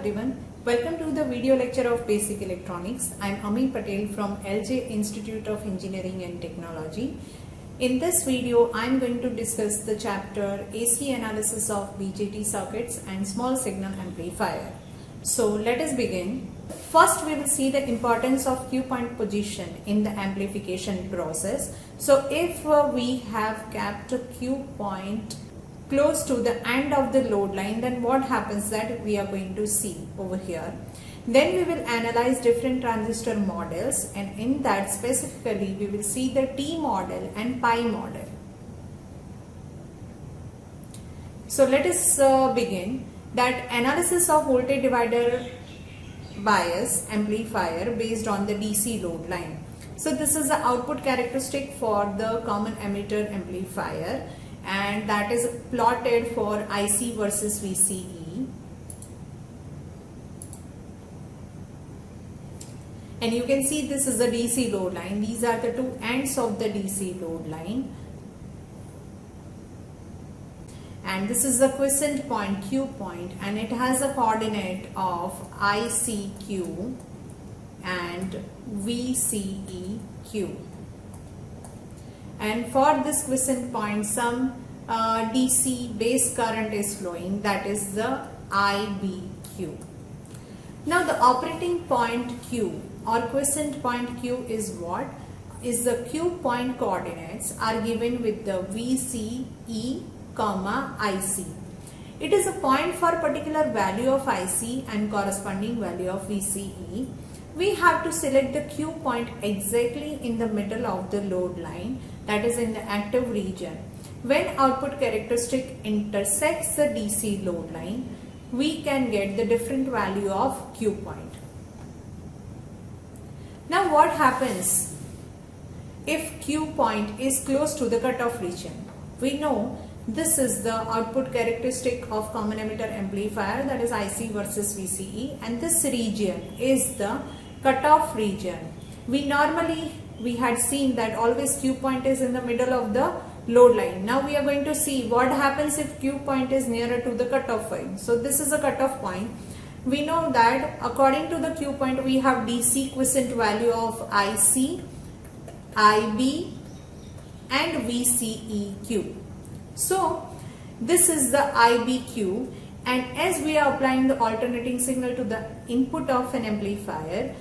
everyone, welcome to the video lecture of Basic Electronics. I am Ami Patel from LJ Institute of Engineering and Technology. In this video, I am going to discuss the chapter AC analysis of BJT circuits and small signal amplifier. So let us begin. First, we will see the importance of Q point position in the amplification process. So if we have kept Q point close to the end of the load line, then what happens that we are going to see over here. Then we will analyze different transistor models, and in that specifically we will see the T model and pi model. So let us begin that analysis of voltage divider bias amplifier based on the DC load line. So this is the output characteristic for the common emitter amplifier, and that is plotted for IC versus VCE. And you can see this is the DC load line. These are the two ends of the DC load line. And this is the quiescent point, Q point, and it has a coordinate of ICQ and VCEQ. And for this quiescent point, some DC base current is flowing, that is the IBQ. Now the operating point Q or quiescent point Q is what? Is the Q point coordinates are given with the VCE, IC. It is a point for particular value of IC and corresponding value of VCE. We have to select the Q point exactly in the middle of the load line, that is in the active region. When output characteristic intersects the DC load line, we can get the different value of Q point. Now what happens if Q point is close to the cutoff region? We know this is the output characteristic of common emitter amplifier, that is IC versus VCE, and this region is the cutoff region. We had seen that always Q point is in the middle of the load line. Now we are going to see what happens if Q point is nearer to the cutoff point. So this is a cutoff point. We know that according to the Q point we have DC quiescent value of IC, IB and VCEQ. So this is the IBQ, and as we are applying the alternating signal to the input of an amplifier,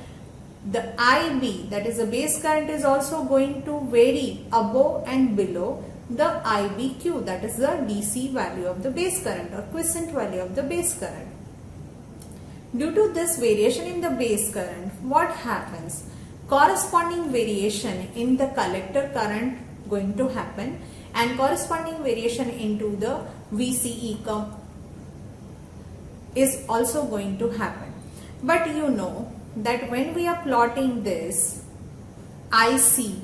the IB, that is the base current, is also going to vary above and below the IBQ, that is the DC value of the base current or quiescent value of the base current. Due to this variation in the base current, what happens? Corresponding variation in the collector current going to happen, and corresponding variation into the VCE is also going to happen. But you know that when we are plotting this IC,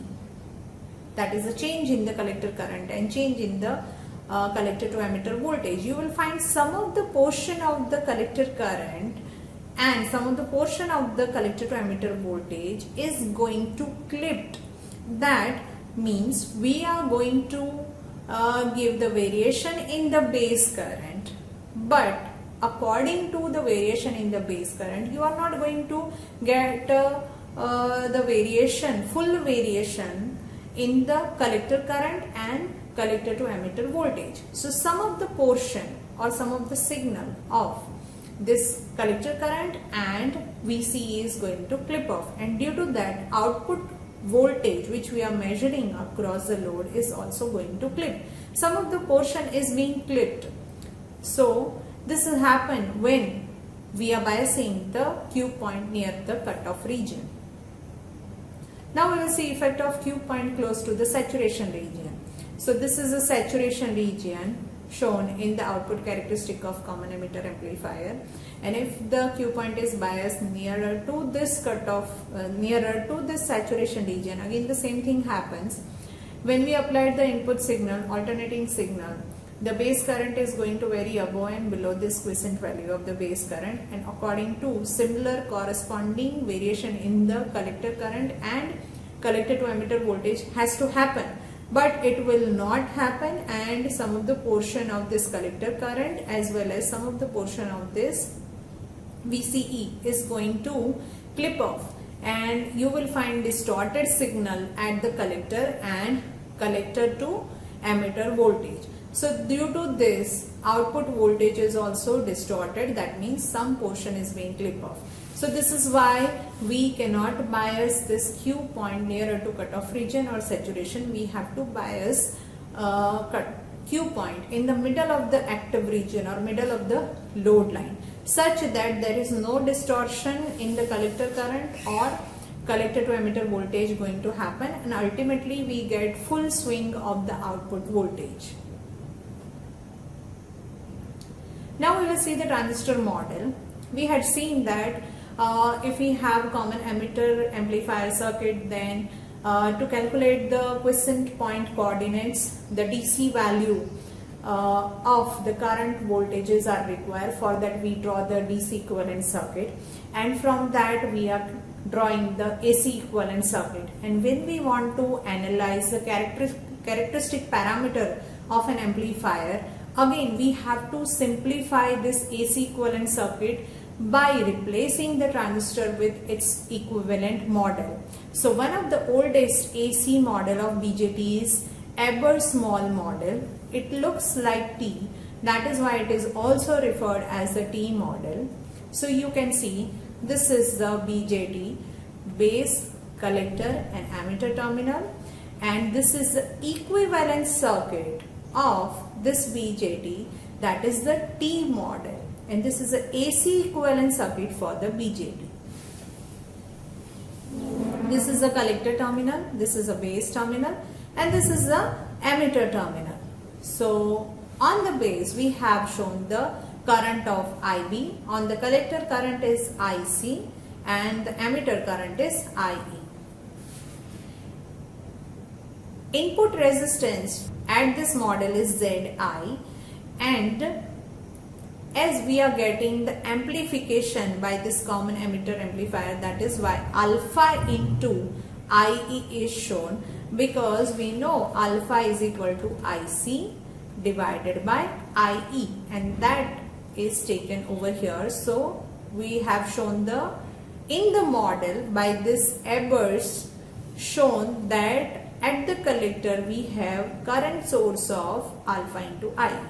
that is a change in the collector current and change in the collector to emitter voltage, you will find some of the portion of the collector current and some of the portion of the collector to emitter voltage is going to clipped. That means we are going to give the variation in the base current, but according to the variation in the base current, you are not going to get the variation, full variation in the collector current and collector to emitter voltage. So some of the portion or some of the signal of this collector current and VCE is going to clip off, and due to that output voltage which we are measuring across the load is also going to clip. Some of the portion is being clipped. So this will happen when we are biasing the Q point near the cutoff region. Now we will see effect of Q point close to the saturation region. So this is a saturation region shown in the output characteristic of common emitter amplifier, and if the Q point is biased nearer to this cutoff, nearer to this saturation region, again the same thing happens. When we apply the input signal, alternating signal, the base current is going to vary above and below this quiescent value of the base current, and according to similar corresponding variation in the collector current and collector to emitter voltage has to happen. but it will not happen, and some of the portion of this collector current as well as some of the portion of this VCE is going to clip off, and you will find distorted signal at the collector and collector to emitter voltage. So due to this, output voltage is also distorted. That means some portion is being clipped off. So this is why we cannot bias this Q point nearer to cutoff region or saturation. We have to bias Q point in the middle of the active region or middle of the load line, such that there is no distortion in the collector current or collector to emitter voltage going to happen, and ultimately we get full swing of the output voltage. Now we will see the transistor model. We had seen that if we have common emitter amplifier circuit, then to calculate the quiescent point coordinates, the DC value of the current voltages are required. For that we draw the DC equivalent circuit, and from that we are drawing the AC equivalent circuit. And when we want to analyze the characteristic parameter of an amplifier, again we have to simplify this AC equivalent circuit by replacing the transistor with its equivalent model. So one of the oldest AC model of BJT is Eber small model. It looks like T, that is why it is also referred as the T model. So you can see this is the BJT, base, collector and emitter terminal, and this is the equivalent circuit of this BJT, that is the T model, and this is the AC equivalent circuit for the BJT. This is the collector terminal, this is a base terminal, and this is the emitter terminal. So on the base we have shown the current of IB, on the collector current is IC, and the emitter current is IE. Input resistance at this model is ZI, and as we are getting the amplification by this common emitter amplifier, that is why alpha into IE is shown, because we know alpha is equal to IC divided by IE, and that is taken over here. So we have shown in the model by this Ebers shown that at the collector we have current source of alpha into IE.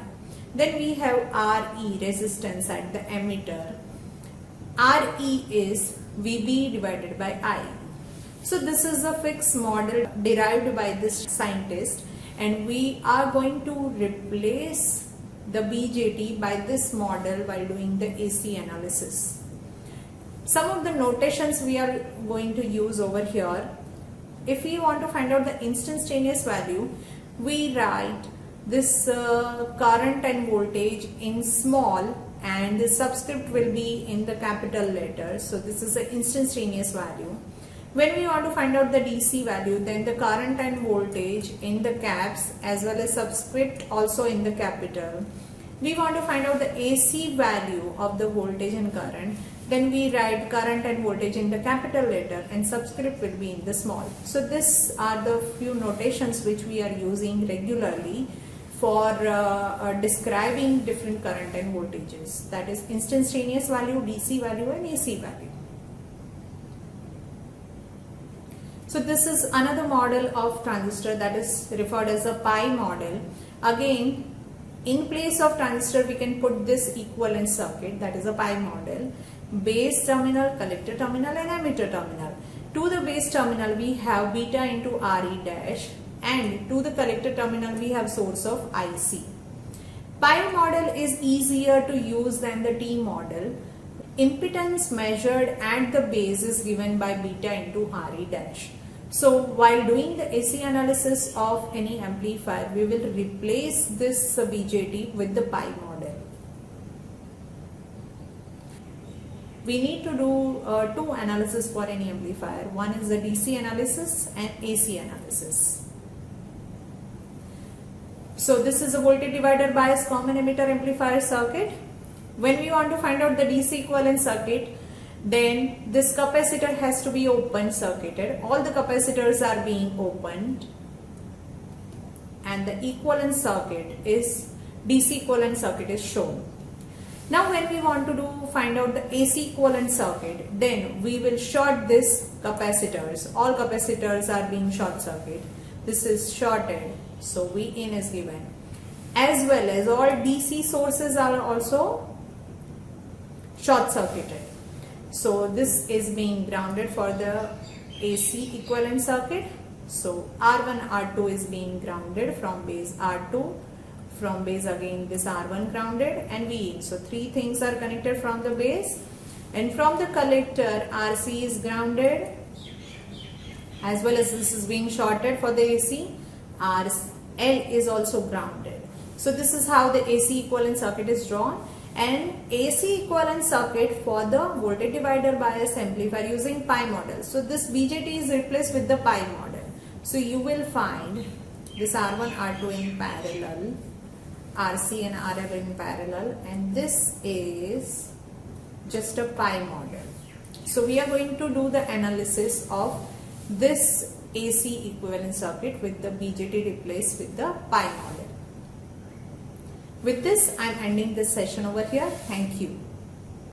Then we have RE, resistance at the emitter. RE is VB divided by IE. So this is a fixed model derived by this scientist, and we are going to replace the BJT by this model while doing the AC analysis. Some of the notations we are going to use over here. If we want to find out the instantaneous value, we write this current and voltage in small, and the subscript will be in the capital letters. So this is the instantaneous value. When we want to find out the DC value, then the current and voltage in the caps as well as subscript also in the capital. We want to find out the AC value of the voltage and current, then we write current and voltage in the capital letter and subscript will be in the small. So these are the few notations which we are using regularly for describing different current and voltages, that is instantaneous value, DC value and AC value. So this is another model of transistor that is referred as a pi model. Again, in place of transistor we can put this equivalent circuit, that is a pi model. Base terminal, collector terminal and emitter terminal. To the base terminal we have beta into RE dash, and to the collector terminal we have source of IC. Pi model is easier to use than the T model. Impedance measured at the base is given by beta into RE dash. So while doing the AC analysis of any amplifier, we will replace this BJT with the pi model. We need to do two analysis for any amplifier. One is the DC analysis and AC analysis. So this is a voltage divider bias common emitter amplifier circuit. When we want to find out the DC equivalent circuit, then this capacitor has to be open circuited. All the capacitors are being opened, and the equivalent circuit is DC equivalent circuit is shown. Now when we want to find out the AC equivalent circuit, then we will short this capacitors. All capacitors are being short circuit. This is shorted, so Vin is given. As well as all DC sources are also short circuited. So this is being grounded for the AC equivalent circuit. So R1, R2 is being grounded from base R2. From base again this R1 grounded and Vin. So three things are connected from the base, and from the collector RC is grounded, as well as this is being shorted for the AC. RL is also grounded. So this is how the AC equivalent circuit is drawn, and AC equivalent circuit for the voltage divider bias amplifier using pi model. So this BJT is replaced with the pi model. So you will find this R1, R2 in parallel, RC and RL in parallel, and this is just a pi model. So we are going to do the analysis of this AC equivalent circuit with the BJT replaced with the pi model. With this, I am ending this session over here. Thank you.